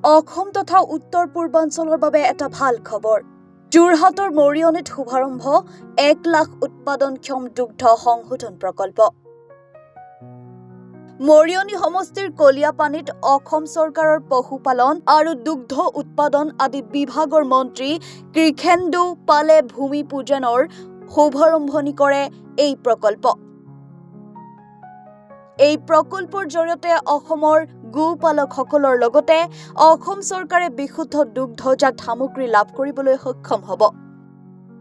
অসম তথা উত্তৰ পূৰ্বাঞ্চলৰ বাবে এটা ভাল খবৰ। যোৰহাটৰ মৰিয়নীত শুভাৰম্ভ 1 লাখ উৎপাদনক্ষম দুগ্ধ সংশোধন প্ৰকল্প। মৰিয়নী সমষ্টিৰ কলিয়াপানীত অসম চৰকাৰৰ পশুপালন আৰু দুগ্ধ উৎপাদন আদি বিভাগৰ মন্ত্ৰী কৃষেন্দু পালে ভূমি পূজনৰ শুভাৰম্ভণি কৰে এই প্ৰকল্প। এই প্ৰকল্পৰ জৰিয়তে অসমৰ গোপালকসকলৰ লগতে অসম চৰকাৰে বিশুদ্ধ দুগ্ধজাত সামগ্ৰী লাভ কৰিবলৈ সক্ষম হ'ব।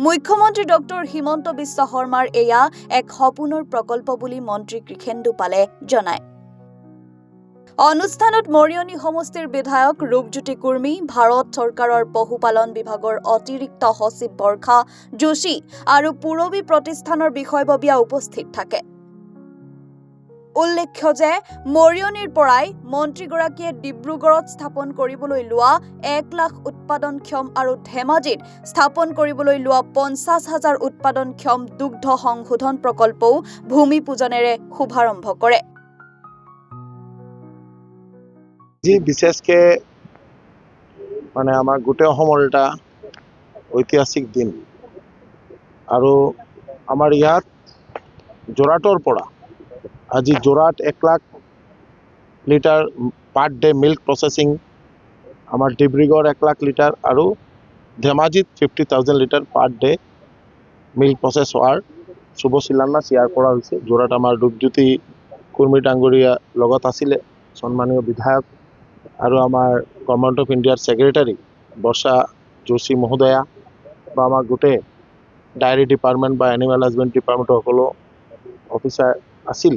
মুখ্যমন্ত্ৰী ডক্টৰ হিমন্ত বিশ্ব শৰ্মাৰ এয়া এক সপোনৰ প্ৰকল্প বুলি মন্ত্ৰী কৃষেন্দু পালে জনায়। অনুষ্ঠানত মৰিয়নী সমষ্টিৰ বিধায়ক ৰূপজ্যোতি কুৰ্মী, ভাৰত চৰকাৰৰ পশুপালন বিভাগৰ অতিৰিক্ত সচিব বৰ্ষা যোশী আৰু পুৰবী প্ৰতিষ্ঠানৰ বিষয়ববীয়া উপস্থিত থাকে। উল্লেখ্য যে মৰিয়নীৰ পৰাই মন্ত্ৰীগৰাকীয়ে ডিব্ৰুগড়ত স্থাপন কৰিবলৈ লোৱা 1 লাখ উৎপাদনক্ষম আৰু ধেমাজিত স্থাপন কৰিবলৈ লোৱা 50,000 উৎপাদনক্ষম দুগ্ধ সংশোধন প্ৰকল্পও ভূমি পূজনেৰে শুভাৰম্ভ কৰে। যি বিশেষকে আমাৰ গোটেই অসমৰ এটা ঐতিহাসিক দিন আৰু আমাৰ ইয়াত যোৰহাটৰ পৰা আজি Jorhat 1 lakh litre per day milk processing, আমাৰ ডিব্ৰুগড় 1 লাখ লিটাৰ আৰু ধেমাজিত 50,000 litre per day milk process হোৱাৰ শুভ শিলান্যাস ইয়াৰ পৰা হৈছে। যোৰহাট আমাৰ ৰূপজ্যোতি কুৰ্মী ডাঙৰীয়া লগত আছিলে, সন্মানীয় বিধায়ক আৰু আমাৰ গভৰ্ণমেণ্ট অফ ইণ্ডিয়াৰ ছেক্ৰেটাৰী বৰ্ষা যোশী মহোদয়া বা আমাৰ গোটেই ডায়েৰী ডিপাৰ্টমেণ্ট বা এনিমেল হাজবেণ্ডাৰী ডিপাৰ্টমেণ্টৰ সকলো অফিচাৰ আছিল।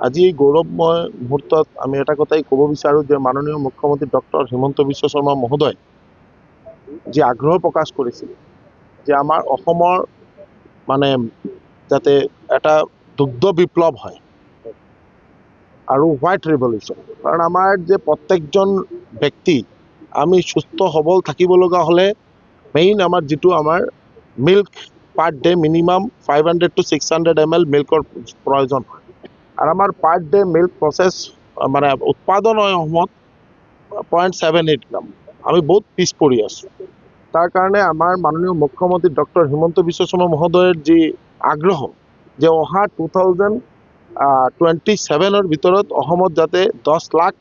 আজি এই গৌৰৱময় মুহূৰ্তত আমি এটা কথাই ক'ব বিচাৰোঁ যে মাননীয় মুখ্যমন্ত্ৰী ডক্টৰ হিমন্ত বিশ্ব শৰ্মা মহোদয় যি আগ্ৰহ প্ৰকাশ কৰিছিল যে আমাৰ অসমৰ যাতে এটা দুগ্ধ বিপ্লৱ হয় আৰু হোৱাইট ৰিভলিউশ্যন, কাৰণ আমাৰ যে প্ৰত্যেকজন ব্যক্তি আমি সুস্থ সবল থাকিব লগা হ'লে মেইন আমাৰ যিটো আমাৰ milk per day minimum 500 to 600 ml মিল্কৰ প্ৰয়োজন হয় আৰু আমাৰ পাৰ ডে মিল্ক প্ৰচেছ উৎপাদন হয় অসমত 0.78 গ্ৰাম। আমি বহুত পিছ পৰি আছোঁ। তাৰ কাৰণে আমাৰ মাননীয় মুখ্যমন্ত্ৰী ডক্টৰ হিমন্ত বিশ্ব শৰ্মা মহোদয়ৰ যি আগ্ৰহ যে অহা 2027ৰ ভিতৰত অসমত যাতে 10 lakh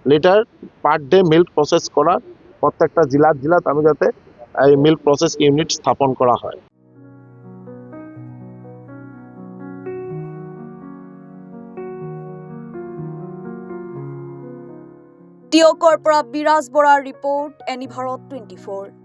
litre per day milk process কৰা প্ৰত্যেকটা জিলাত আমি যাতে এই মিল্ক প্ৰচেছ ইউনিট স্থাপন কৰা হয়। টিয়কৰ পৰা বিৰাজ বৰাৰ ৰিপৰ্ট, এনি ভাৰত 24।